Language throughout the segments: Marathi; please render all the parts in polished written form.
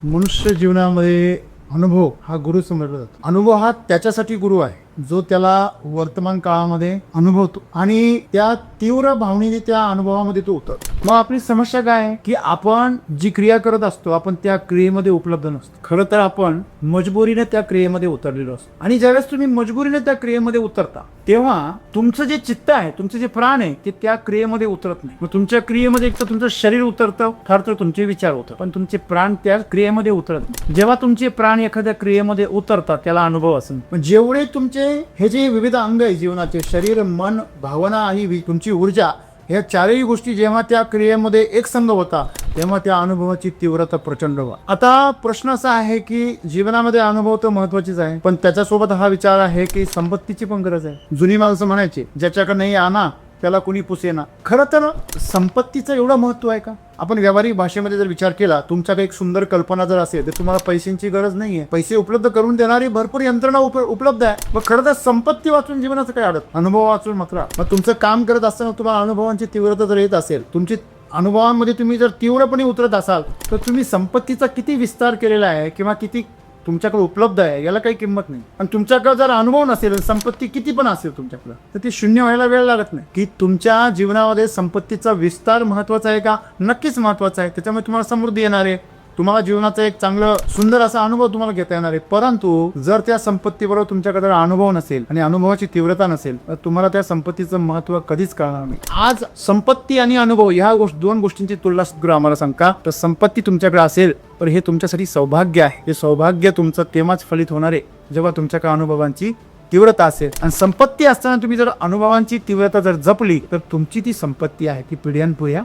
मनुष्य जीवनामध्ये अनुभव हा गुरु समजला जातो. अनुभव हा त्याच्यासाठी गुरु आहे जो त्याला वर्तमान काळामध्ये अनुभवतो आणि त्या तीव्र भावनेने त्या अनुभवामध्ये तो उतरतो. मग आपली समस्या काय आहे की आपण जी क्रिया करत असतो आपण त्या क्रियेमध्ये उपलब्ध नसतो. खरं तर आपण मजबुरीने त्या क्रियेमध्ये उतरलेलो असतो आणि ज्यावेळेस तुम्ही मजबुरीने त्या क्रियेमध्ये उतरता तेव्हा तुमचं जे चित्त आहे, तुमचं जे प्राण आहे ते त्या क्रियेमध्ये उतरत नाही. मग तुमच्या क्रियेमध्ये एक तर तुमचं शरीर उतरतं, फार तर तुमचे विचार होतात, पण तुमचे प्राण त्या क्रियेमध्ये उतरत नाही. जेव्हा तुमचे प्राण एखाद्या क्रियेमध्ये उतरतात त्याला अनुभव असेल. पण जेवढे तुमचे हे जे विविध अंग आहे जीवनाचे, शरीर, मन, भावना आणि तुमची ऊर्जा, या चारही गोष्टी जेव्हा त्या क्रियेमध्ये एकसंग होता तेव्हा त्या अनुभवाची तीव्रता प्रचंड वा. आता प्रश्न असा आहे की जीवनामध्ये अनुभव तर महत्वाचेच आहे, पण त्याच्यासोबत हा विचार आहे की संपत्तीची पण गरज आहे. जुनी माणसं म्हणायची ज्याच्याकडे नाही आणा त्याला कुणी पुसेना. खरं तर संपत्तीचं एवढं महत्व आहे का? आपण व्यावहारिक भाषेमध्ये जर विचार केला, तुमच्याकडे एक सुंदर कल्पना जर असेल तर तुम्हाला पैशांची गरज नाहीये. पैसे उपलब्ध करून देणारी भरपूर यंत्रणा उपलब्ध आहे. मग खरं तर संपत्ती वाचून जीवनाचं काय अडत, अनुभव वाचून मात्र. मग तुमचं काम करत असताना तुम्हाला अनुभवांची तीव्रता जर येत असेल, तुमची अनुभवांमध्ये तुम्ही जर तीव्रपणे उतरत असाल तर तुम्ही संपत्तीचा किती विस्तार केलेला आहे किंवा किती तुमच्याकडे उपलब्ध आहे याला काही किंमत नाही. आणि तुमच्याकडे जर अनुभव नसेल, संपत्ती किती पण असेल तुमच्याकडे, तर ती शून्य व्हायला वेळ लागत नाही. की तुमच्या जीवनामध्ये संपत्तीचा विस्तार महत्वाचा आहे का? नक्कीच महत्वाचा आहे. त्याच्यामुळे तुम्हाला समृद्धी येणार आहे, तुम्हाला जीवनाचा एक चांगलं सुंदर असा अनुभव तुम्हाला घेता येणार आहे. परंतु जर त्या संपत्तीबरोबर तुमच्याकडे अनुभव नसेल आणि अनुभवाची तीव्रता नसेल तर तुम्हाला त्या संपत्तीचं महत्व कधीच कळणार नाही. आज संपत्ती आणि अनुभव ह्या दोन गोष्टींची तुलना सद्गुरू आम्हाला सांगा. तर संपत्ती तुमच्याकडे असेल तर हे तुमच्यासाठी सौभाग्य आहे. हे सौभाग्य तुमचं तेव्हाच फलित होणार आहे जेव्हा तुमच्याकडे अनुभवांची तीव्रता असेल. आणि संपत्ती असताना तुम्ही जर अनुभवांची तीव्रता जर जपली तर तुमची ती संपत्ती आहे ती पिढ्यानपिढ्या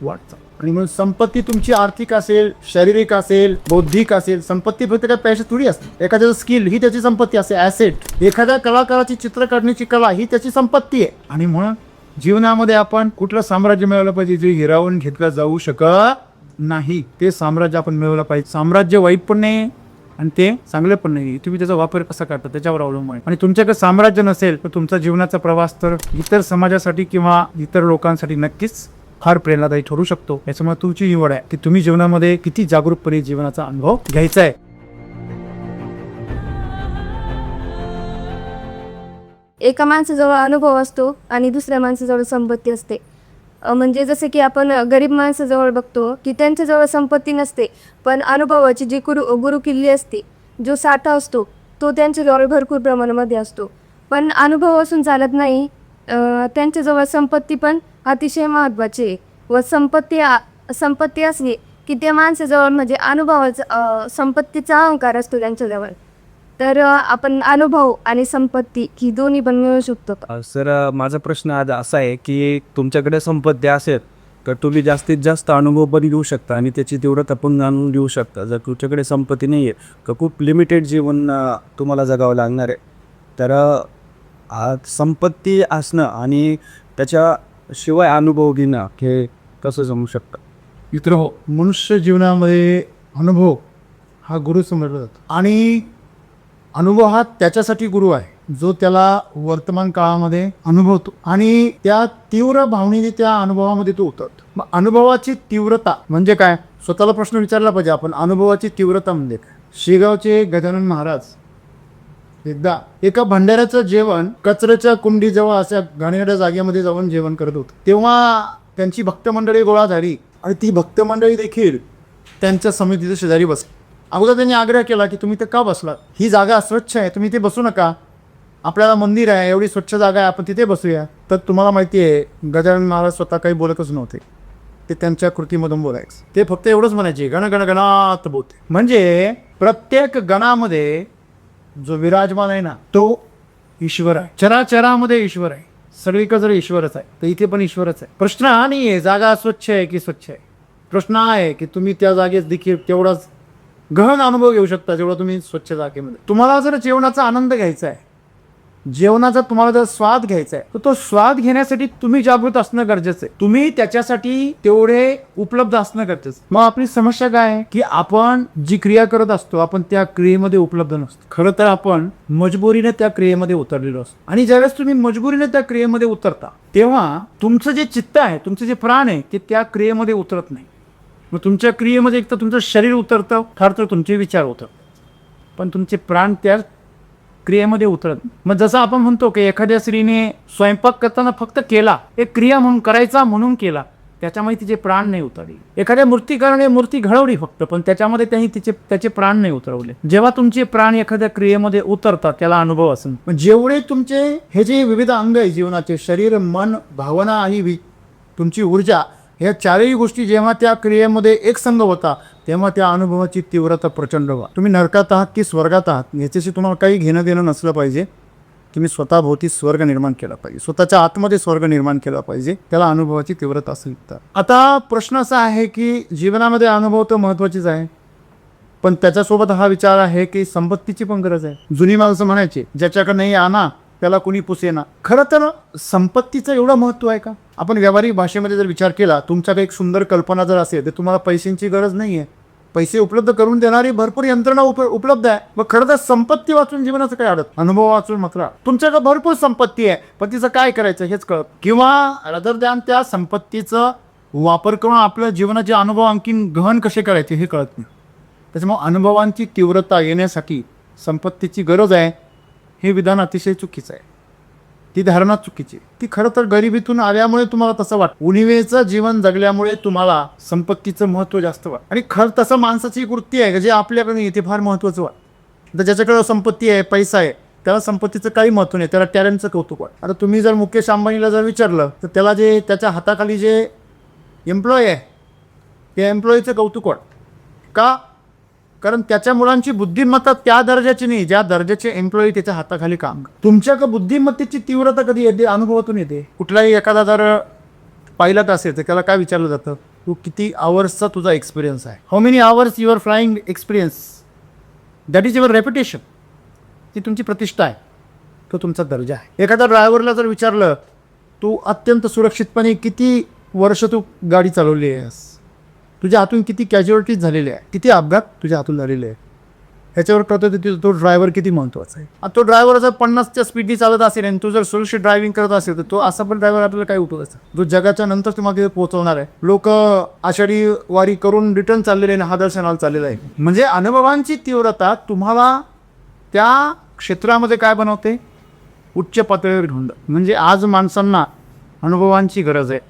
वाढतात. आणि म्हणून संपत्ती तुमची आर्थिक असेल, शारीरिक असेल, बौद्धिक असेल, संपत्ती फक्त काय पैसे थोडी असते. एखाद्याचं स्किल ही त्याची संपत्ती असते, ऍसेट. एखाद्या कलाकाराची चित्र काढण्याची कला ही त्याची संपत्ती आहे. आणि म्हणून जीवनामध्ये आपण कुठलं साम्राज्य मिळवलं पाहिजे जे हिरावून घेतलं जाऊ शकत नाही, ते साम्राज्य आपण मिळवलं पाहिजे. साम्राज्य वाईट पण नाही आणि ते चांगले पण नाही, तुम्ही त्याचा वापर कसा करता त्याच्यावर अवलंबून आहे. आणि तुमच्याकडे साम्राज्य नसेल तर तुमचा जीवनाचा प्रवास तर इतर समाजासाठी किंवा इतर लोकांसाठी नक्कीच फार प्रेरणादायी ठरू शकतो. याच्यामुळे तुमची निवड आहे की तुम्ही जीवनामध्ये किती जागरूकपणे जीवनाचा अनुभव घ्यायचा आहे. एका माणसाजवळ अनुभव असतो आणि दुसऱ्या माणसाजवळ संपत्ती असते. म्हणजे जसे की आपण गरीब माणसाजवळ बघतो की त्यांच्याजवळ संपत्ती नसते, पण अनुभवाची जी गुरुकिल्ली असते, जो साठा असतो तो त्यांच्याजवळ भरपूर प्रमाणामध्ये असतो. पण अनुभव असून चालत नाही, त्यांच्याजवळ संपत्ती पण अतिशय महत्त्वाची आहे. व संपत्ती असली की त्या माणसाजवळ म्हणजे अनुभवाचा संपत्तीचा अहंकार असतो त्यांच्याजवळ. तर आपण अनुभव आणि संपत्ती ही दोन्ही पण मिळवू शकतो. सर, माझा प्रश्न आज असा आहे की तुमच्याकडे संपत्ती असेल तर तुम्ही जास्तीत जास्त अनुभव पण घेऊ शकता आणि त्याची तीव्रता पण जाणून घेऊ शकता. जर तुमच्याकडे संपत्ती नाही आहे तर खूप लिमिटेड जीवन तुम्हाला जगावं लागणार आहे. तर संपत्ती असणं आणि त्याच्याशिवाय अनुभव घेणं हे कसं जमू शकतं? मित्र हो, मनुष्य जीवनामध्ये अनुभव हा गुरु समजला जातो आणि अनुभव हा त्याच्यासाठी गुरु आहे जो त्याला वर्तमान काळामध्ये अनुभवतो आणि त्या तीव्र भावनेने त्या अनुभवामध्ये तो उतरतो. मग अनुभवाची तीव्रता म्हणजे काय, स्वतःला प्रश्न विचारला पाहिजे आपण. अनुभवाची तीव्रता म्हणजे काय? शेगावचे गजानन महाराज एकदा एका भंडाऱ्याचं जेवण कचऱ्याच्या कुंडीजवळ अशा घाणेरड्या जागेमध्ये जाऊन जेवण करत होतं. तेव्हा त्यांची भक्त मंडळी गोळा झाली आणि ती भक्त मंडळी देखील त्यांच्या समितीच्या शेजारी बसली. अगोदर त्यांनी आग्रह केला की तुम्ही ते का बसलात, ही जागा अस्वच्छ आहे, तुम्ही ते बसू नका, आपल्याला मंदिर आहे, एवढी स्वच्छ जागा आहे, आपण तिथे बसूया. तर तुम्हाला माहिती आहे गजानन महाराज स्वतः काही बोलतच नव्हते, ते त्यांच्या कृतीमधून बोलायचं. ते फक्त एवढंच म्हणायचे, गण गण गणात बोलते. म्हणजे प्रत्येक गणामध्ये जो विराजमान आहे ना तो ईश्वर आहे. चराचरामध्ये ईश्वर आहे, सगळीकडे जर ईश्वरच आहे तर इथे पण ईश्वरच आहे. प्रश्न हा नाही आहे जागा स्वच्छ आहे की स्वच्छ आहे, प्रश्न हा आहे की तुम्ही त्या जागेत देखील तेवढाच गहन अनुभव घेऊ शकता जेवढा तुम्ही स्वच्छ जागेमध्ये. तुम्हाला जर जेवणाचा आनंद घ्यायचा आहे, जेवणाचा तुम्हाला जर स्वाद घ्यायचा आहे तर तो स्वाद घेण्यासाठी तुम्ही जागृत असणं गरजेचं आहे. तुम्ही त्याच्यासाठी तेवढे उपलब्ध असणं गरजेचं. मग आपली समस्या काय आहे की आपण जी क्रिया करत असतो आपण त्या क्रियेमध्ये उपलब्ध नसतो. खरं तर आपण मजबुरीने त्या क्रियेमध्ये उतरलेलो असतो आणि ज्यावेळेस तुम्ही मजबुरीने त्या क्रियेमध्ये उतरता तेव्हा तुमचं जे चित्त आहे, तुमचं जे प्राण आहे ते त्या क्रियेमध्ये उतरत नाही. मग तुमच्या क्रियेमध्ये एक तर तुमचं शरीर उतरतं, फार तर तुमचे विचार होतं, पण तुमचे प्राण त्या क्रियेमध्ये उतरत. मग जसं आपण म्हणतो की एखाद्या स्त्रीने स्वयंपाक करताना फक्त केला, एक क्रिया म्हणून करायचा म्हणून केला, त्याच्यामध्ये तिचे प्राण नाही उतरले. एखाद्या मूर्तिकाराने मूर्ती घडवली फक्त, पण त्याच्यामध्ये त्यांनी त्याचे प्राण नाही उतरवले. जेव्हा तुमचे प्राण एखाद्या क्रियेमध्ये उतरतात त्याला अनुभव असेल. पण जेवढे तुमचे हे जे विविध अंग आहे जीवनाचे, शरीर, मन, भावना आणि तुमची ऊर्जा, ह्या चारही गोष्टी जेव्हा त्या क्रियेमध्ये एकसंग होता तेव्हा त्या अनुभवाची तीव्रता प्रचंड व्हा. तुम्ही नरकात आहात की स्वर्गात आहात याच्याशी तुम्हाला काही घेणं देणं नसलं पाहिजे. तुम्ही स्वतःभोवती स्वर्ग निर्माण केला पाहिजे, स्वतःच्या आतमध्ये स्वर्ग निर्माण केला पाहिजे, त्याला अनुभवाची तीव्रता असेल तर. आता प्रश्न असा आहे की जीवनामध्ये अनुभव तर महत्त्वाचेच आहे, पण त्याच्यासोबत हा विचार आहे की संपत्तीची पण गरज आहे. जुनी माणसं म्हणायची ज्याच्याकडे नाही आणा त्याला कुणी पुसेना. खरं तर संपत्तीचं एवढं महत्त्व आहे का? आपण व्यावहारिक भाषेमध्ये जर विचार केला, तुमच्याकडे एक सुंदर कल्पना जर असेल तर तुम्हाला पैशांची गरज नाही आहे. पैसे उपलब्ध करून देणारी भरपूर यंत्रणा उपलब्ध आहे. मग खरं तर संपत्ती वाचून जीवनाचं काय अडत, अनुभव वाचून मात्र. तुमच्याकडे भरपूर संपत्ती आहे पण तिचं काय करायचं हेच कळत, किंवा रदर दॅन त्या संपत्तीचं वापर करून आपल्या जीवनाचे अनुभव आणखीन गहन कसे करायचे हे कळत नाही. त्याच्यामुळे अनुभवांची तीव्रता येण्यासाठी संपत्तीची गरज आहे हे विधान अतिशय चुकीचं आहे. ती धारणा चुकीची. ती खरं तर गरिबीतून आल्यामुळे तुम्हाला तसं वाटतं. उणिवेचं जीवन जगल्यामुळे तुम्हाला संपत्तीचं महत्त्व जास्त वाटतं. आणि खरं तसं माणसाची एक वृत्ती आहे जे आपल्याकडे येते फार महत्त्वाचं वाटतं. तर ज्याच्याकडे संपत्ती आहे, पैसा आहे, त्याला संपत्तीचं काही महत्त्व नाही, त्याला टॅलेंटचं कौतुक वाटतं. आता तुम्ही जर मुकेश अंबानीला जर विचारलं तर त्याला जे त्याच्या हाताखाली जे एम्प्लॉय आहे त्या एम्प्लॉईचं कौतुक वाटतं. का? कारण त्याच्या मुलांची बुद्धिमत्ता त्या दर्जाची नाही ज्या दर्जाचे एम्प्लॉई त्याच्या हाताखाली काम करतात. तुमच्याकडे बुद्धिमत्तेची तीव्रता कधी येते? अनुभवातून येते. कुठलाही एखादा जर पायलट असेल तर त्याला काय विचारलं जातं, तू किती आवर्सचा तुझा एक्सपिरियन्स आहे, how many hours your flying experience, that is your reputation. ती तुमची प्रतिष्ठा आहे, तो तुमचा दर्जा आहे. एखाद्या ड्रायव्हरला जर विचारलं तू अत्यंत सुरक्षितपणे किती वर्ष तू गाडी चालवली आहेस, तुझ्या हातून किती कॅज्युअलिटीज झालेले आहे, किती अपघात तुझ्या हातून झालेले आहे, ह्याच्यावर कळतं तो ड्रायव्हर किती महत्त्वाचा आहे. आता तो ड्रायव्हर जर 50च्या स्पीडनी चालत असेल आणि तू जर सुरक्षित ड्रायव्हिंग करत असेल तर तो असा पण ड्रायव्हर आपल्याला काय उपयोग असतो, जो जगाच्या नंतर तुम्हाला तिथे पोहोचवणार आहे. लोक आषाढी वारी करून रिटर्न चाललेले आणि हा दर्शनाला चाललेला आहे. म्हणजे अनुभवांची तीव्रता तुम्हाला त्या क्षेत्रामध्ये काय बनवते, उच्च पातळीवर घेऊन. म्हणजे आज माणसांना अनुभवांची गरज आहे,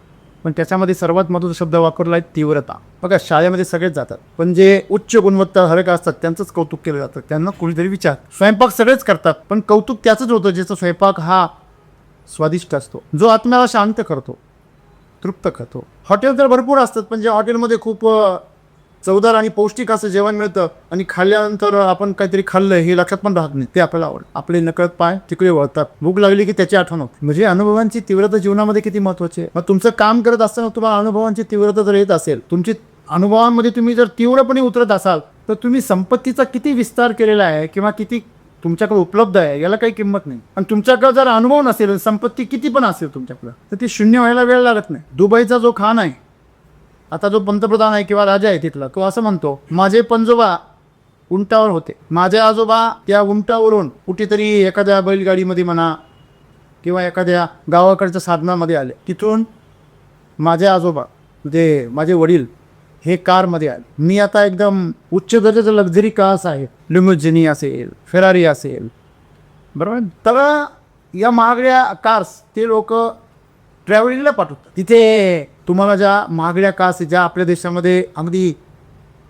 पण त्याच्यामध्ये सर्वात महत्त्वाचा शब्द वापरला आहे तीव्रता. बघा शाळेमध्ये सगळेच जातात, पण जे उच्च गुणवत्ता हरक असतात त्यांचंच कौतुक केलं जातं. त्यांना कोणीतरी विचार. स्वयंपाक सगळेच करतात पण कौतुक त्याचंच होतं ज्याचा स्वयंपाक हा स्वादिष्ट असतो, जो आत्म्याला शांत करतो, तृप्त करतो. हॉटेल तर भरपूर असतात पण ज्या हॉटेलमध्ये खूप चवदार आणि पौष्टिक असं जेवण मिळतं आणि खाल्ल्यानंतर आपण काहीतरी खाल्लं हे लक्षात पण राहत नाही, ते आपल्याला आवडतं. आपले नकळत पाय तिकडे वळतात, भूक लागली की त्याची आठवण होते. म्हणजे अनुभवांची तीव्रता जीवनामध्ये किती महत्त्वाची आहे. मग तुमचं काम करत असताना तुम्हाला अनुभवांची तीव्रता जर येत असेल, तुमची अनुभवांमध्ये तुम्ही जर तीव्रपणे उतरत असाल तर तुम्ही संपत्तीचा किती विस्तार केलेला आहे किंवा किती तुमच्याकडे उपलब्ध आहे याला काही किंमत नाही. आणि तुमच्याकडे जर अनुभव नसेल, संपत्ती किती पण असेल तुमच्याकडे, तर ती शून्य व्हायला वेळ लागत नाही. दुबईचा जो खान आहे, आता जो पंतप्रधान आहे किंवा राजा आहे तिथला, तो असं म्हणतो माझे पंजोबा उंटावर होते, माझे आजोबा त्या उंटावरून कुठेतरी एखाद्या बैलगाडीमध्ये म्हणा किंवा एखाद्या गावाकडच्या साधनामध्ये आले, तिथून माझे आजोबा म्हणजे माझे वडील हे कारमध्ये आले. मी आता एकदम उच्च दर्जाचं लक्झरी कार्स आहे, लिमुजिनी असेल, फेरारी असेल, बरोबर. तर या महागड्या कार्स ते लोक ट्रॅव्हलिंगला पाठवतात. तिथे तुम्हाला ज्या महागड्या कार्स ज्या आपल्या देशामध्ये अगदी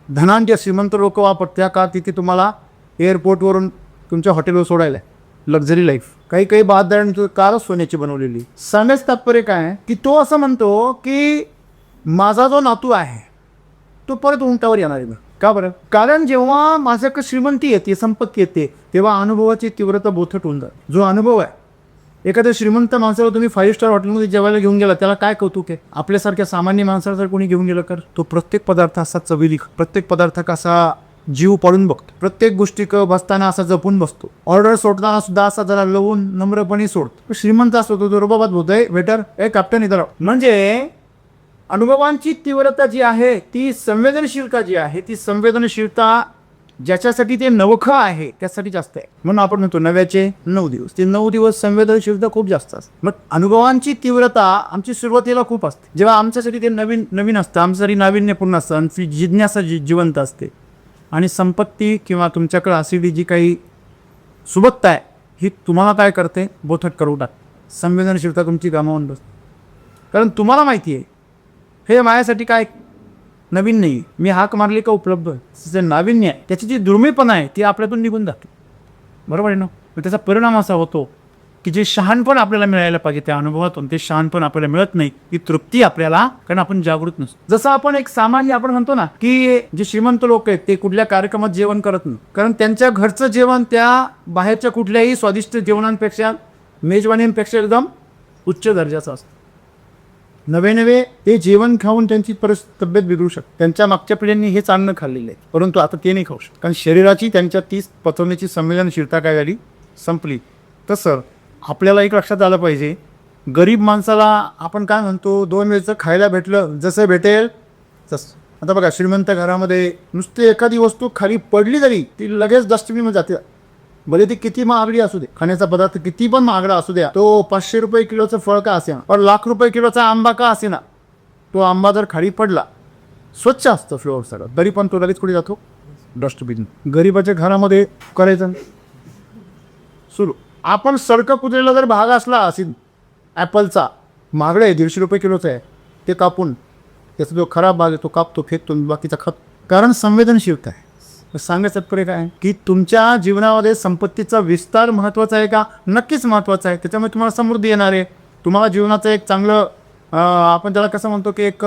धनांच्या श्रीमंत लोक वापरतात त्या कार तिथे तुम्हाला एअरपोर्टवरून तुमच्या हॉटेलवर सोडायला लक्झरी लाईफ. काही काही बहादरांची कारच सोन्याची बनवलेली. सांगायचं तात्पर्य काय आहे की तो असं म्हणतो की माझा जो नातू आहे तो परत उंटावर येणार आहे. का बरं? कारण जेव्हा माझ्याकडे श्रीमंती येते, संपत्ती येते, तेव्हा अनुभवाची तीव्रता बोथट होऊन जाते. जो अनुभव आहे, एखाद्या श्रीमंत माणसाला तुम्ही 5 स्टार हॉटेलमध्ये जेवायला घेऊन गेला त्याला काय कौतुक आहे. आपल्यासारख्या सामान्य माणसाला जर कोणी घेऊन गेलं तर तो प्रत्येक पदार्थ असा चवीली, प्रत्येक पदार्थ असा जीव पाडून बघतो, प्रत्येक गोष्टी बसताना असा जपून बसतो, ऑर्डर सोडताना सुद्धा असा जरा लवून नम्रपणे सोडतो. श्रीमंत असतो तो रुबाबात बोलतोय, वेटर ए कॅप्टन इधर. म्हणजे अनुभवांची तीव्रता जी आहे ती संवेदनशीलता जी आहे ती संवेदनशीलता ज्याच्यासाठी ते नवखं आहे त्यासाठी जास्त आहे. म्हणून आपण म्हणतो नव्याचे 9 दिवस. ते 9 दिवस संवेदनशीलता खूप जास्त असते. मग अनुभवांची तीव्रता आमची सुरुवातीला खूप असते. जेव्हा आमच्यासाठी ते नवीन असतं, आमच्यासाठी नाविन्यपूर्ण असतं, आमची जिज्ञासा जिवंत असते. आणि संपत्ती किंवा तुमच्याकडे असलेली जी काही सुबत्ता आहे ही तुम्हाला काय करते, बोथट करू टाक. संवेदनशीलता तुमची गमावून बसते. कारण तुम्हाला माहिती आहे हे माझ्यासाठी काय नवीन नाही. मी हाक मारली का उपलब्ध आहे. जे नाविन्य आहे त्याची जी दुर्मिळपणा आहे ती आपल्यातून निघून जाते. बरोबर आहे ना. मग त्याचा परिणाम असा होतो की जे शहाणपण आपल्याला मिळायला पाहिजे त्या अनुभवातून ते शहाणपण आपल्याला मिळत नाही. ती तृप्ती आपल्याला, कारण आपण जागृत नसतो. जसं आपण एक सामान्य आपण म्हणतो ना की जे श्रीमंत लोक आहेत ते कुठल्या कार्यक्रमात जेवण करत नाही, कारण त्यांच्या घरचं जेवण त्या बाहेरच्या कुठल्याही स्वादिष्ट जेवणांपेक्षा, मेजवानींपेक्षा एकदम उच्च दर्जाचं असतं. नवे ते जेवण खाऊन त्यांची तब्येत बिघडू शकते. त्यांच्या मागच्या पिढ्यांनी हेच अन्न खाल्लेलं आहे, परंतु आता ते नाही खाऊ शकत, कारण शरीराची त्यांच्या ती पचवण्याची संवेदनशीलता काय झाली, संपली. तसं आपल्याला एक लक्षात आलं पाहिजे, गरीब माणसाला आपण काय म्हणतो 2 वेळचं खायला भेटलं जसं भेटेल तसं. आता बघा श्रीमंत घरामध्ये नुसते एखादी वस्तू खाली पडली तरी ती लगेच डस्टबिनमध्ये जाते. भले ती किती महागडी असू दे, खाण्याचा पदार्थ किती पण महागडा असू द्या, तो 500 रुपये किलोचं फळ का असेना, पण ₹1,00,000 किलोचा आंबा का असेना, तो आंबा जर खाली पडला स्वच्छ असतं फ्लोअर सगळं, तरी पण तो लगेच कुठे जातो, डस्टबिन. गरीबाच्या घरामध्ये करायचं सुरू. आपण सडकं कुत्रेला जर भाग असला असेल ॲपलचा, महागडा आहे, ₹150 किलोचा आहे, ते कापून त्याचा जो खराब भाग आहे तो कापतो, फेकतो, बाकीचा खत. कारण संवेदनशीलता आहे. सांगायचं तात्पर्य काय की तुमच्या जीवनामध्ये संपत्तीचा विस्तार महत्त्वाचा आहे का? नक्कीच महत्त्वाचा आहे. त्याच्यामुळे तुम्हाला समृद्धी येणार आहे, तुम्हाला जीवनाचं एक चांगलं आपण त्याला कसं म्हणतो की एक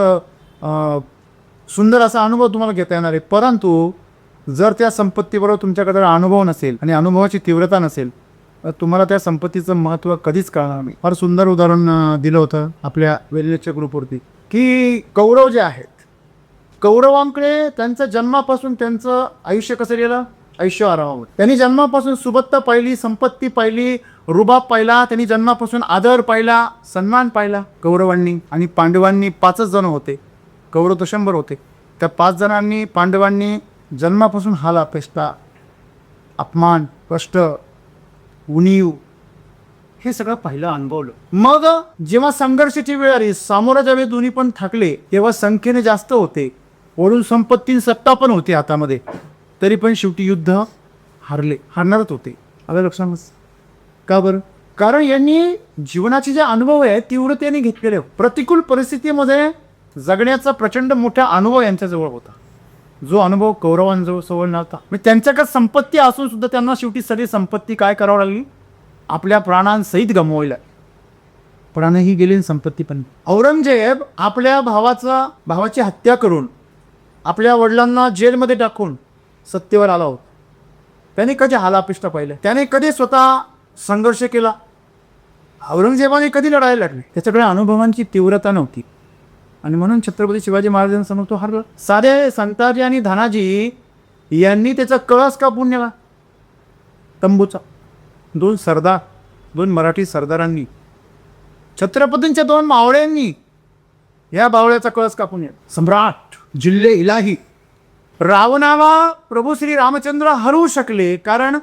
सुंदर असा अनुभव तुम्हाला घेता येणार आहे. परंतु जर त्या संपत्तीबरोबर तुमच्याकडे अनुभव नसेल आणि अनुभवाची तीव्रता नसेल तुम्हाला त्या संपत्तीचं महत्त्व कधीच कळणार नाही. फार सुंदर उदाहरण दिलं होतं आपल्या वेलनेसच्या ग्रुपवरती की कौरव जे आहेत, कौरवांकडे त्यांच्या जन्मापासून त्यांचं आयुष्य कसं गेलं, आयुष्य आरामामध्ये. त्यांनी जन्मापासून सुबत्ता पाहिली, संपत्ती पाहिली, रुबाब पाहिला, त्यांनी जन्मापासून आदर पाहिला, सन्मान पाहिला कौरवांनी. आणि पांडवांनी 5च जण होते, कौरव तर 100 होते. त्या 5 जणांनी पांडवांनी जन्मापासून हाल अपेष्टा, अपमान, कष्ट, उणीव हे सगळं पाहिलं, अनुभवलं. मग जेव्हा संघर्षाची वेळ आली, सामोरं ज्यावेळी दोन्ही पण थकले, तेव्हा संख्येने जास्त होते, वरून संपत्ती सत्ता पण होती हातामध्ये, तरी पण शेवटी युद्ध हारणारच होते. आता लक्षात का बरं? कारण यांनी जीवनाचे जे अनुभव आहे तीव्रतेने घेतलेले, प्रतिकूल परिस्थितीमध्ये जगण्याचा प्रचंड मोठा अनुभव यांच्याजवळ होता, जो अनुभव कौरवांजवळ नव्हता. म्हणजे त्यांच्याकडे संपत्ती असून सुद्धा त्यांना शेवटी सगळी संपत्ती काय करावं लागली, आपल्या प्राणांसहित गमवायला. प्राणही गेली, संपत्ती पण. औरंगजेब आपल्या भावाची हत्या करून आपल्या वडिलांना जेलमध्ये टाकून सत्तेवर आला होता. त्याने कधी हालापिष्ट पाहिलं, त्याने कधी स्वतः संघर्ष केला, औरंगजेबाने कधी लढायला लागली. त्याच्याकडे अनुभवांची तीव्रता नव्हती आणि म्हणून छत्रपती शिवाजी महाराजांसमोर तो हरला. साधे संताजी आणि धनाजी यांनी त्याचा कळस कापून नेला तंबूचा. 2 मराठी सरदारांनी, छत्रपतींच्या 2 मावळ्यांनी या बावळ्याचा कळस कापून नेला. सम्राट, जिल्हे इलाही, रावणाला प्रभू श्री रामचंद्र हरवू शकले कारण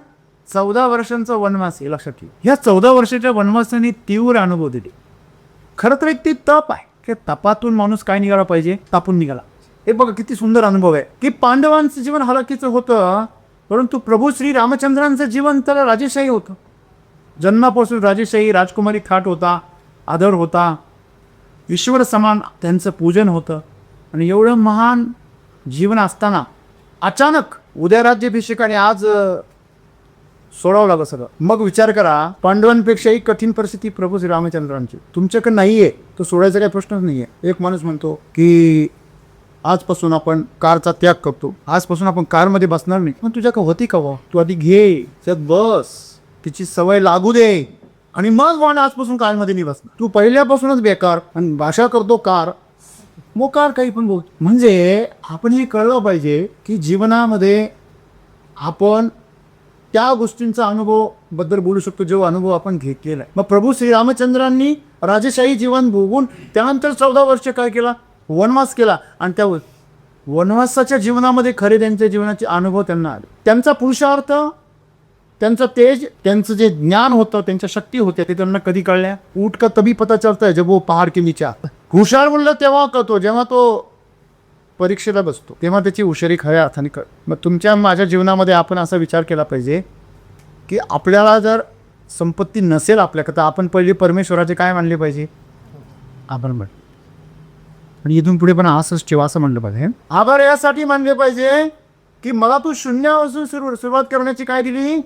14 वर्षांचा वनवास आहे. लक्षात ठेवा, ह्या 14 वर्षाच्या वनवासाने तीव्र अनुभव दिले. खरं तर एक ती तप आहे की तपातून माणूस काय निघाला पाहिजे, तापून निघाला. हे बघा किती सुंदर अनुभव आहे की पांडवांचं जीवन हलाखीचं होतं, परंतु प्रभू श्री रामचंद्रांचं जीवन त्याला राजेशाही होतं. जन्मापासून राजेशाही, राजकुमारी थाट होता, आदर होता, ईश्वर समान त्यांचं पूजन होतं. आणि एवढं महान जीवन असताना अचानक उद्या राज्याभिषेक आणि आज सोडावं लागलं सगळं. मग विचार करा, पांडवांपेक्षाही कठीण परिस्थिती प्रभू श्री रामचंद्रांची. तुमच्याकडे नाही आहे तो सोडायचा काही प्रश्नच नाही आहे. एक माणूस म्हणतो की आजपासून आपण कारचा त्याग करतो, आजपासून आपण कारमध्ये बसणार नाही. पण तुझ्याकडे होती का वा, तू आधी घे, त्यात बस, तिची सवय लागू दे, आणि मग वाण आजपासून कारमध्ये नाही बसणार. तू पहिल्यापासूनच बेकार आणि भाषा करतो कार मोकार काही पण बोल. म्हणजे आपण हे कळलं पाहिजे की जीवनामध्ये आपण त्या गोष्टींचा अनुभव बद्दल बोलू शकतो जो अनुभव आपण घेतलेला आहे. मग प्रभू श्रीरामचंद्रांनी राजेशाही जीवन भोगून त्यानंतर 14 वर्ष काय केला, वनवास केला. आणि त्या वनवासाच्या जीवनामध्ये खरे त्यांच्या जीवनाचे अनुभव त्यांना आले. त्यांचा पुरुषार्थ, त्यांचं तेज, त्यांचं जे ज्ञान होतं, त्यांच्या शक्ती होत्या ते त्यांना कधी कळल्या? ऊठ का तभी पता चलता है जब वो पहाड़ के नीचे आता. हुशार म्हणलं तेव्हा कळतो जेव्हा तो परीक्षेला बसतो, तेव्हा त्याची हुशारी खऱ्या अर्थाने कळ. मग तुमच्या माझ्या जीवनामध्ये आपण असा विचार केला पाहिजे की आपल्याला जर संपत्ती नसेल आपल्याकडे तर आपण पहिले परमेश्वराचे काय मानले पाहिजे? आभार म्हण. आणि इथून पुढे पण असंच ठेवा असं म्हणलं पाहिजे. आभार यासाठी मानले पाहिजे की मला तू शून्यापासून सुरुवात करण्याची काय दिली?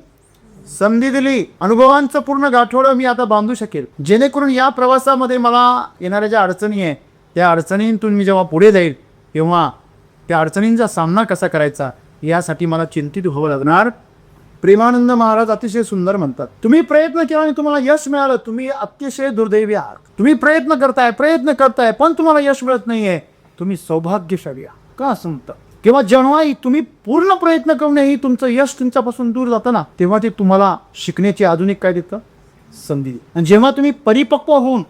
संधी दिली. अनुभवांचं पूर्ण गाठोडं मी आता बांधू शकेल, जेणेकरून या प्रवासामध्ये मला येणाऱ्या ज्या अडचणी आहे त्या अडचणींतून मी जेव्हा पुढे जाईल तेव्हा त्या अडचणींचा सामना कसा करायचा यासाठी मला चिंतित व्हावं लागणार. प्रेमानंद महाराज अतिशय सुंदर म्हणतात, तुम्ही प्रयत्न केला आणि तुम्हाला यश मिळालं, तुम्ही अतिशय दुर्दैवी आहात. तुम्ही प्रयत्न करताय पण तुम्हाला यश मिळत नाहीये, तुम्ही सौभाग्यशाली आहात. का असं म्हणतं? किंवा जेव्हाही तुम्ही पूर्ण प्रयत्न करूनही तुमचं यश तुमच्यापासून दूर जातं ना, तेव्हा ते तुम्हाला शिकण्याची अजून एक काय देतं? संधी देतं. आणि जेव्हा तुम्ही परिपक्व होऊन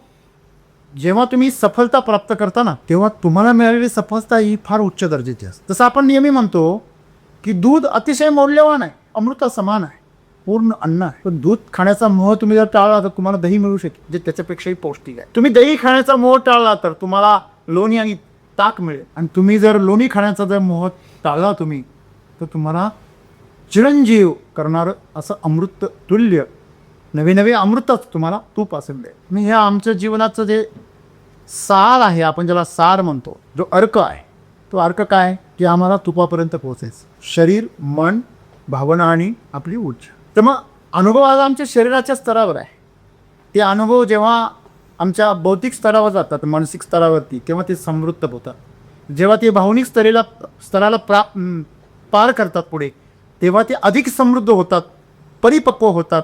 जेव्हा तुम्ही सफलता प्राप्त करता ना, तेव्हा तुम्हाला मिळालेली सफलता ही फार उच्च दर्जाची असते. जसं आपण नेहमी म्हणतो की दूध अतिशय मौल्यवान आहे, अमृता समान आहे, पूर्ण अन्न आहे. पण दूध खाण्याचा मोह तुम्ही जर टाळला तर तुम्हाला दही मिळू शकेल जे त्याच्यापेक्षाही पौष्टिक आहे. तुम्ही दही खाण्याचा मोह टाळला तर तुम्हाला लोणी आणि ताक मिळेल. आणि तुम्ही जर लोणी खाण्याचा जर मोह टाळला तुम्ही तर तुम्हाला चिरंजीव करणारं असं अमृत तुल्य नवे नवे अमृतच तुम्हाला तूप असेल मिळेल. आणि हे आमच्या जीवनाचं जे सार आहे, आपण ज्याला सार म्हणतो, जो अर्क आहे, तो अर्क काय की आम्हाला तुपापर्यंत पोहोचायचं. शरीर, मन, भावना आणि आपली ऊर्जा. तर मग अनुभव आज आमच्या शरीराच्या स्तरावर आहे. ते अनुभव जेव्हा आमच्या बौद्धिक स्तरावर जातात, मानसिक स्तरावरती, तेव्हा ते समृद्ध होतात. जेव्हा ते भावनिक स्तराला पार करतात पुढे, तेव्हा ते अधिक समृद्ध होतात, परिपक्व होतात.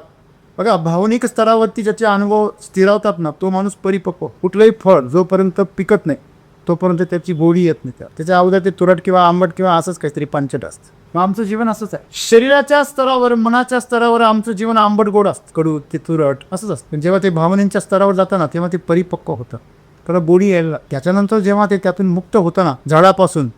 बघा, भावनिक स्तरावरती ज्याचे अनुभव स्थिरावतात ना, तो माणूस परिपक्व. कुठलंही फळ जोपर्यंत पिकत नाही तोपर्यंत त्याची गोडी येत नाही, त्याच्या अगोदर ते तुरट किंवा आंबट किंवा असंच काहीतरी पांचट असतं. मग आमचं जीवन असंच आहे. शरीराच्या स्तरावर, मनाच्या स्तरावर आमचं जीवन आंबट गोड असतं, कडू ते तुरट असंच असतं. जेव्हा ते भावनेच्या स्तरावर जातं ना, तेव्हा ते परिपक्व होतं, त्याला गोडी यायला. त्याच्यानंतर जेव्हा ते त्यातून मुक्त होतं ना झाडापासून,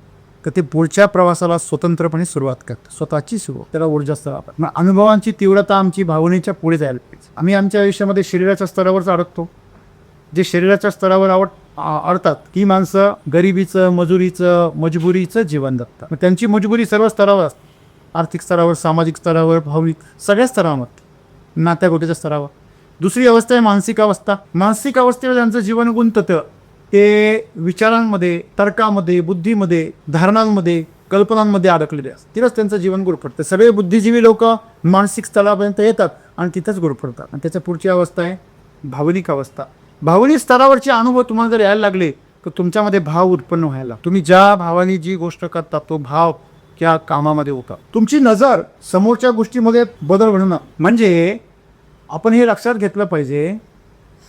तर ते पुढच्या प्रवासाला स्वतंत्रपणे सुरुवात करतं, स्वतःची सुरुवात. त्याला ऊर्जा स्तर. मग अनुभवांची तीव्रता आमची भावनेच्या पुढे जायला पाहिजे. आम्ही आमच्या आयुष्यामध्ये शरीराच्या स्तरावरच अडकतो. जे शरीराच्या स्तरावर अडतात ती माणसं गरिबीचं, मजुरीचं, मजबुरीचं जीवन जगतात. मग त्यांची मजबुरी सर्व स्तरावर असते, आर्थिक स्तरावर, सामाजिक स्तरावर, भावनिक, सगळ्या स्तरावर, नात्यागोट्याच्या स्तरावर. दुसरी अवस्था आहे मानसिक अवस्था. मानसिक अवस्थेवर त्यांचं जीवन गुंततं. ते विचारांमध्ये, तर्कामध्ये, बुद्धीमध्ये, धारणांमध्ये, कल्पनांमध्ये अडकलेले असतात. तिथंच त्यांचं जीवन गुरफटतं. सगळे बुद्धिजीवी लोक मानसिक स्तरापर्यंत येतात आणि तिथंच गुरफटतात. आणि त्याच्या पुढची अवस्था आहे भावनिक अवस्था. भावनिक स्तरावरचे अनुभव तुम्हाला जर यायला लागले तर तुमच्यामध्ये भाव उत्पन्न व्हायला. तुम्ही ज्या भावाने जी गोष्ट करता तो भाव त्या कामामध्ये होता. तुमची नजर समोरच्या गोष्टीमध्ये बदल घडवणं. म्हणजे आपण हे लक्षात घेतलं पाहिजे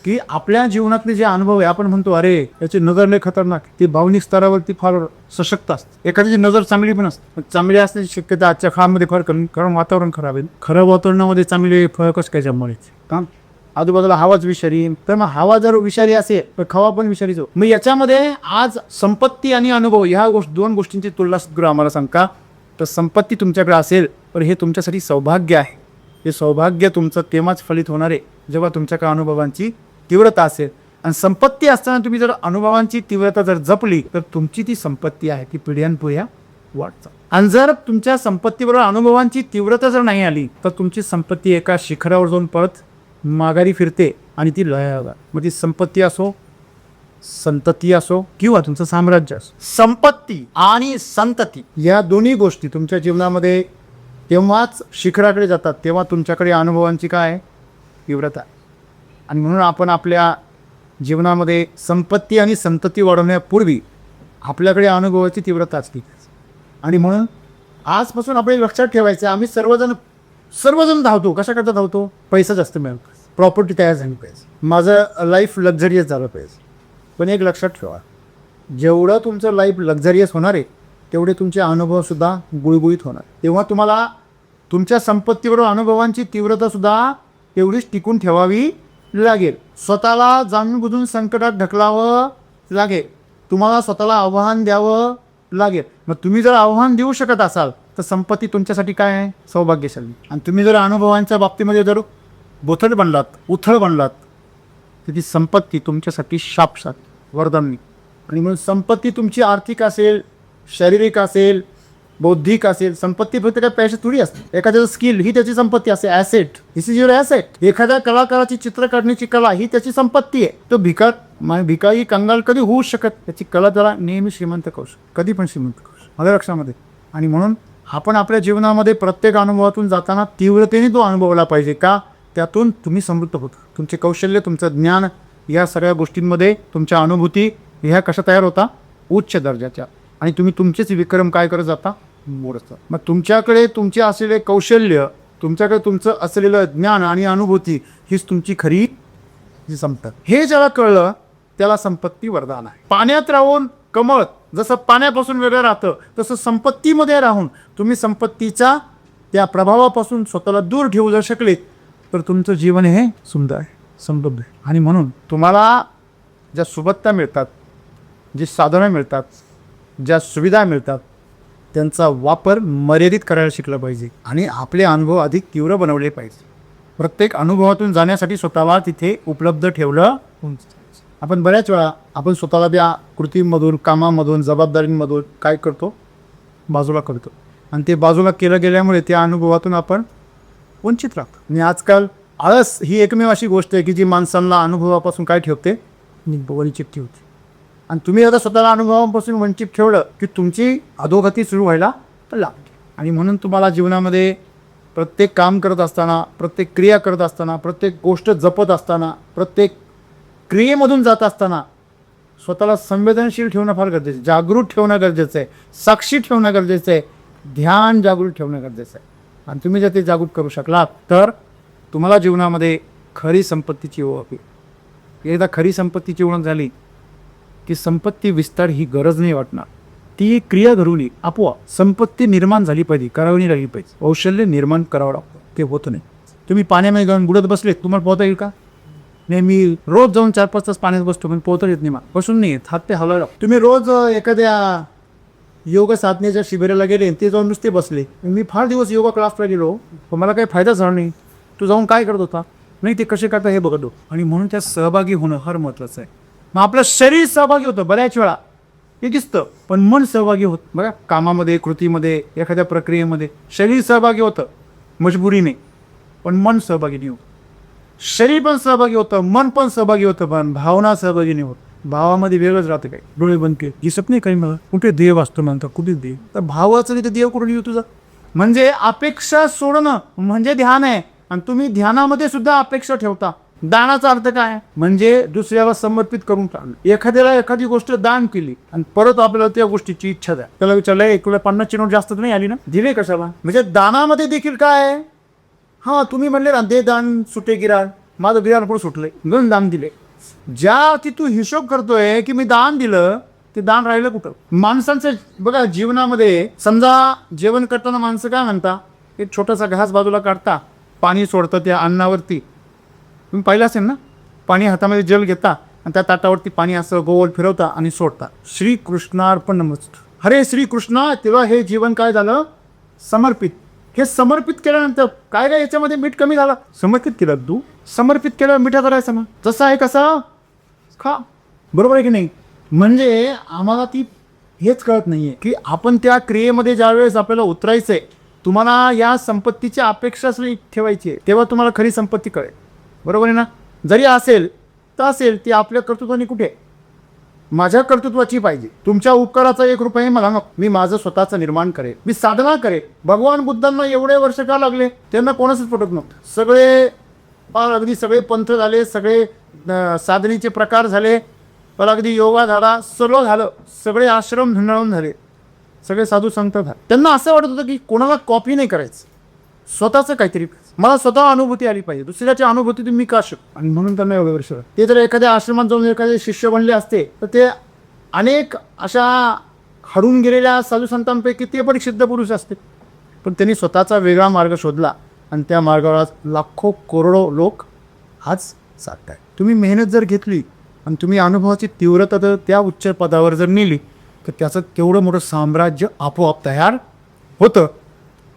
की आपल्या जीवनातले जे अनुभव आहे, आपण म्हणतो अरे याची नजर लय खतरनाक, ती भावनिक स्तरावरती फार सशक्त असते. एखाद्याची नजर चांगली पण असते, चांगली असण्याची शक्यता आजच्या काळामध्ये फार कमी, कारण वातावरण खराब आहे. खराब वातावरणामध्ये चांगले फळ कसं काय जमवायचे? काम आजूबाजूला हवाच विषारी. तर मग हवा जर विषारी असेल तर खवा पण विषारीच हो. मग याच्यामध्ये आज संपत्ती आणि अनुभव ह्या दोन गोष्टींची तुलना सद्गुरू आम्हाला सांगा. तर संपत्ती तुमच्याकडे असेल तर हे तुमच्यासाठी सौभाग्य आहे. हे सौभाग्य तुमचं तेव्हाच फलित होणार आहे जेव्हा तुमच्याकडे अनुभवांची तीव्रता असेल. आणि संपत्ती असताना तुम्ही जर अनुभवांची तीव्रता जर जपली तर तुमची ती संपत्ती आहे ती पिढ्यानपिढ्या वाढतात. आणि जर तुमच्या संपत्तीबरोबर अनुभवांची तीव्रता जर नाही आली तर तुमची संपत्ती एका शिखरावर जाऊन परत माघारी फिरते आणि ती लय. मग ती संपत्ती असो, संतती असो किंवा तुमचं साम्राज्य असो, संपत्ती आणि संतती या दोन्ही गोष्टी तुमच्या जीवनामध्ये तेव्हाच शिखराकडे जातात तेव्हा तुमच्याकडे अनुभवांची काय तीव्रता. आणि म्हणून आपण आपल्या जीवनामध्ये संपत्ती आणि संतती वाढवण्यापूर्वी आपल्याकडे अनुभवाची तीव्रता असली. आणि म्हणून आजपासून आपल्याला लक्षात ठेवायचं, आम्ही सर्वजण धावतो. कशाकरता धावतो? पैसा जास्त मिळाला, प्रॉपर्टी तयार झाली पाहिजे, माझं लाईफ लक्झरियस झालं पाहिजे. पण एक लक्षात ठेवा, जेवढं तुमचं लाईफ लक्झरियस होणार आहे तेवढे तुमचे अनुभवसुद्धा गुळगुळीत होणार. तेव्हा तुम्हाला तुमच्या संपत्तीबरोबर अनुभवांची तीव्रतासुद्धा तेवढीच टिकून ठेवावी लागेल. स्वतःला जाणून बुजून संकटात ढकलावं लागेल. तुम्हाला स्वतःला आव्हान द्यावं लागेल. मग तुम्ही जर आव्हान देऊ शकत असाल तर संपत्ती तुमच्यासाठी काय आहे? सौभाग्यशाली. आणि तुम्ही जर अनुभवांच्या बाबतीमध्ये जर बोथट बनलात, उथळ बनलात, तर ती संपत्ती तुमच्यासाठी शापसाट वरदान. आणि म्हणून संपत्ती तुमची आर्थिक असेल, शारीरिक असेल, बौद्धिक असेल, संपत्ती फक्त काय पैसे थोडी असते. एखाद्याचं स्किल ही त्याची संपत्ती असते, asset. This is your asset. एखाद्या कलाकाराची चित्र काढण्याची कला ही त्याची संपत्ती आहे. तो भिकारी कंगाल कधी होऊ शकत. त्याची कला त्याला नेहमी श्रीमंत करू शकतो, कधी पण श्रीमंत करू शकतो. माझ्या लक्षामध्ये. आणि म्हणून आपण आपल्या जीवनामध्ये प्रत्येक अनुभवातून जाताना तीव्रतेने तो अनुभवला पाहिजे. का? त्यातून तुम्ही समृद्ध होता. तुमचे कौशल्य, तुमचं ज्ञान, या सगळ्या गोष्टींमध्ये तुमच्या अनुभूती ह्या कशा तयार होता? उच्च दर्जाच्या. आणि तुम्ही तुमचेच विक्रम काय करत जाता? मोडता. मग तुमच्याकडे तुमचे असलेले कौशल्य, तुमच्याकडे तुमचं असलेलं ज्ञान आणि अनुभूती हीच तुमची खरी संपत्ती. हे ज्याला कळलं त्याला संपत्ती वरदान आहे. पाण्यात राहून कमळ जसं पाण्यापासून वेगळं राहतं, तसं संपत्तीमध्ये राहून तुम्ही संपत्तीच्या त्या प्रभावापासून स्वतःला दूर ठेवू जर शकलेत तर तुमचं जीवन हे सुंदर आहे, समृद्ध आहे. आणि म्हणून तुम्हाला ज्या सुबत्ता मिळतात, जी साधनं मिळतात, ज्या सुविधा मिळतात, त्यांचा वापर मर्यादित करायला शिकलं पाहिजे आणि आपले अनुभव अधिक तीव्र बनवले पाहिजे. प्रत्येक अनुभवातून जाण्यासाठी स्वतःला तिथे उपलब्ध ठेवलं. आपण बऱ्याच वेळा आपण स्वतःला त्या कृतीमधून, कामामधून, जबाबदारींमधून काय करतो? बाजूला करतो. आणि ते बाजूला केलं गेल्यामुळे त्या अनुभवातून आपण वंचित राहतो. आणि आजकाल आळस ही एकमेव अशी गोष्ट आहे की जी माणसांना अनुभवापासून काय ठेवते? वंचित ठेवते. आणि तुम्ही आता स्वतःला अनुभवापासून वंचित ठेवलं की तुमची अधोगती सुरू व्हायला लागते. आणि म्हणून तुम्हाला जीवनामध्ये प्रत्येक काम करत असताना, प्रत्येक क्रिया करत असताना, प्रत्येक गोष्ट जपत असताना, प्रत्येक क्रियेमधून जात असताना स्वतःला संवेदनशील ठेवणं फार गरजेचं आहे, जागृत ठेवणं गरजेचं आहे, साक्षी ठेवणं गरजेचं आहे, ध्यान जागृत ठेवणं गरजेचं आहे. आणि तुम्ही जर ते जागृत करू शकलात तर तुम्हाला जीवनामध्ये खरी संपत्तीची ओळख होईल. एकदा खरी संपत्तीची ओळख झाली की संपत्ती विस्तार ही गरज नाही वाटणार. ती क्रिया घडून येईल आपोआप. संपत्ती निर्माण झाली पाहिजे, करावी राहिली पाहिजे. कौशल्य निर्माण करावं लागतं, ते होतं नाही. तुम्ही पाण्यामध्ये जाऊन बुडत बसले, तुम्हाला पोहता येईल का? नाही. मी रोज जाऊन 4-5 तास पाण्यात बसतो पण पोहता येत नाही. मला बसून नाही, हात ते हलवायला लागतो. तुम्ही रोज एखाद्या योग साधनेच्या शिबिराला गेले, ते जाऊन नुसते बसले. मी फार दिवस योगा क्लासला गेलो पण मला काही फायदा झाला नाही. तू जाऊन काय करत होता? नाही, ते कसे करता हे बघतो. आणि म्हणून त्यात सहभागी होणं फार महत्त्वाचं आहे. मग आपलं शरीर सहभागी होतं बऱ्याच वेळा, हे दिसतं, पण मन सहभागी होत. बघा, कामामध्ये, कृतीमध्ये, एखाद्या प्रक्रियेमध्ये शरीर सहभागी होतं मजबुरीने, पण मन सहभागी नाही होत. शरीर पण सहभागी होतं, मन पण सहभागी होतं, पण भावना सहभागी नाही होत. भावामध्ये वेगळंच राहतं. काय डोळे बंद केले दिसत नाही काही मला. कुठे देव असतो म्हणतात, कुठे देव? तर भावाचं तिथे देव कुठून येऊ तुझा? म्हणजे अपेक्षा सोडणं म्हणजे ध्यान आहे. आणि तुम्ही ध्यानामध्ये सुद्धा अपेक्षा ठेवता. दानाचा अर्थ काय? म्हणजे दुसऱ्याला समर्पित करून टाकलं. एखाद्याला एखादी गोष्ट दान केली आणि परत आपल्याला त्या गोष्टीची इच्छा द्या. त्याला विचारलं, एकूण 50ची नोट जास्त नाही आली ना, दिले कशाला? म्हणजे दानामध्ये देखील काय आहे? हां, तुम्ही म्हणले ना, दे दान सुटे गिराण. माझं गिराण पुढे सुटलंय, दोन दान दिले. ज्या ती तू हिशोब करतोय की मी दान दिलं, ते दान राहिलं कुठं? माणसांचं बघा जीवनामध्ये, समजा जेवण करताना माणसं काय म्हणता? एक छोटासा घास बाजूला काढता, पाणी सोडतं त्या अन्नावरती. तुम्ही पाहिलं असेल ना, पाणी हातामध्ये जल घेता आणि त्या ताटावरती पाणी असं गोल फिरवता आणि सोडता. श्रीकृष्णार्पण नमस्ते. हरे श्रीकृष्णा, तेव्हा हे जीवन काय झालं? समर्पित. हे समर्पित केल्यानंतर काय काय याच्यामध्ये मीठ कमी झालं? समर्पित केलं तू, समर्पित केलं मिठाचा राहायचा मग जसा आहे कसा खा. बरोबर आहे की नाही? म्हणजे आम्हाला ती हेच कळत नाहीये की आपण त्या क्रियेमध्ये ज्यावेळेस आपल्याला उतरायचंय, तुम्हाला या संपत्तीची अपेक्षाच नाही ठेवायची आहे, तेव्हा तुम्हाला खरी संपत्ती कळेल. बरोबर आहे ना? जरी असेल तर असेल, ती आपल्या कर्तृत्वाने कुठे? माझ्या कर्तृत्वाची पाहिजे. तुमच्या उपकाराचा 1 रुपया मला नको. मी माझं स्वतःचं निर्माण करेल, मी साधना करेल. भगवान बुद्धांना एवढे वर्ष का लागले? त्यांना कोणाचंच पटत नव्हतं. सगळे अगदी सगळे पंथ झाले, सगळे साधनेचे प्रकार झाले, पण अगदी योगा झाला, सर्व झालं, सगळे आश्रम धुंडाळून झाले, सगळे साधू संत झाले. त्यांना असं वाटत होतं की कोणाला कॉपी नाही करायचं, स्वतःचं काहीतरी. मला स्वतः अनुभूती आली पाहिजे, दुसऱ्याची अनुभूती तुम्ही का शकतो? आणि म्हणून त्यांना एवढे वर्ष. ते जर एखाद्या आश्रमात जाऊन एखादे शिष्य बनले असते तर ते अनेक अशा हरून गेलेल्या साधू संतांपैकी ते पण सिद्ध पुरुष असते. पण त्यांनी स्वतःचा वेगळा मार्ग शोधला आणि त्या मार्गावर लाखो करोडो लोक आज चालत आहेत. तुम्ही मेहनत जर घेतली आणि तुम्ही अनुभवाची तीव्रता तर त्या उच्च पदावर जर नेली तर त्याचं केवढं मोठं साम्राज्य आपोआप तयार होतं,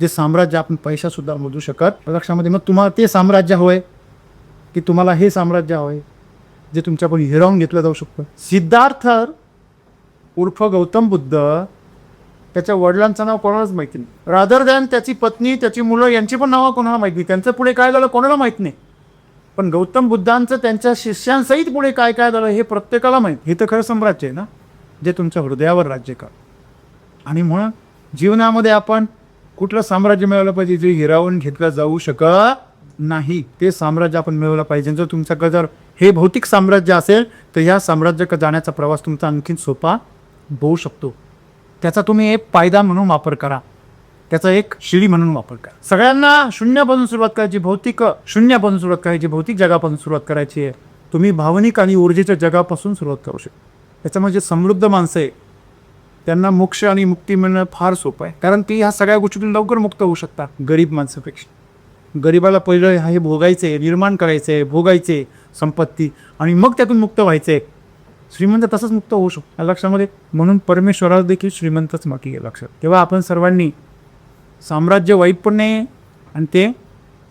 जे साम्राज्य आपण पैशासुद्धा मोजू शकत लक्षामध्ये. मग तुम्हाला ते साम्राज्य हवंय की तुम्हाला हे साम्राज्य हवंय जे तुमच्याकडून हिरावून घेतलं जाऊ शकतं. सिद्धार्थ उर्फ गौतम बुद्ध, त्याच्या वडिलांचं नाव कोणालाच माहिती नाही. रादर दॅन त्याची पत्नी, त्याची मुलं यांची पण नावं कोणाला माहिती नाही. त्यांचं पुढे काय झालं कोणाला माहीत नाही. पण गौतम बुद्धांचं त्यांच्या शिष्यांसहित पुढे काय काय झालं हे प्रत्येकाला माहीत. हे तर खरं साम्राज्य आहे ना, जे तुमच्या हृदयावर राज्य कर. आणि म्हणून जीवनामध्ये आपण कुठलं साम्राज्य मिळवलं पाहिजे जे हिरावून घेतलं जाऊ शकत नाही. ते साम्राज्य आपण मिळवलं पाहिजे. जर तुमच्याकडे जर हे भौतिक साम्राज्य असेल तर ह्या साम्राज्याकडे जाण्याचा प्रवास तुमचा आणखीन सोपा होऊ शकतो. त्याचा तुम्ही एक फायदा म्हणून वापर करा, त्याचा एक शिडी म्हणून वापर करा. सगळ्यांना शून्यापासून सुरुवात करायची, भौतिक शून्यापासून सुरुवात करायची, भौतिक जगापासून सुरुवात करायची आहे. तुम्ही भावनिक आणि ऊर्जेच्या जगापासून सुरुवात करू शकता. त्याच्यामध्ये समृद्ध माणसं आहे त्यांना मोक्ष आणि मुक्ती मिळणं फार सोपं आहे, कारण ती ह्या सगळ्या गोष्टीतून लवकर मुक्त होऊ शकता. गरीब माणसापेक्षा गरीबाला पहिलं हे भोगायचे, निर्माण करायचे, भोगायचे संपत्ती आणि मग त्यातून मुक्त व्हायचे. श्रीमंत तसंच मुक्त होऊ शकतो लक्षामध्ये. म्हणून परमेश्वराला देखील श्रीमंतच म्हटली आहे लक्षात. तेव्हा आपण सर्वांनी साम्राज्य वाईट पण नाही आणि ते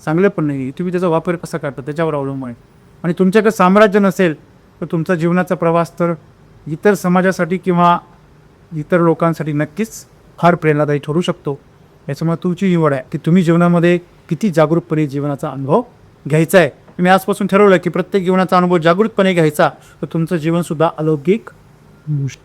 चांगलं पण नाही, तुम्ही त्याचा वापर कसा करता त्याच्यावर अवलंबून आहे. आणि तुमच्याकडे साम्राज्य नसेल तर तुमचा जीवनाचा प्रवास तर इतर समाजासाठी किंवा इतर लोकांसाठी नक्कीच फार प्रेरणादायी ठरू शकतो. याच्यामुळे तुमची निवड आहे की तुम्ही जीवनामध्ये किती जागरूकपणे जीवनाचा अनुभव घ्यायचा आहे. तुम्ही आजपासून ठरवलं की प्रत्येक जीवनाचा अनुभव जागरूकपणे घ्यायचा तर तुमचं जीवनसुद्धा अलौकिक होऊ शकतं.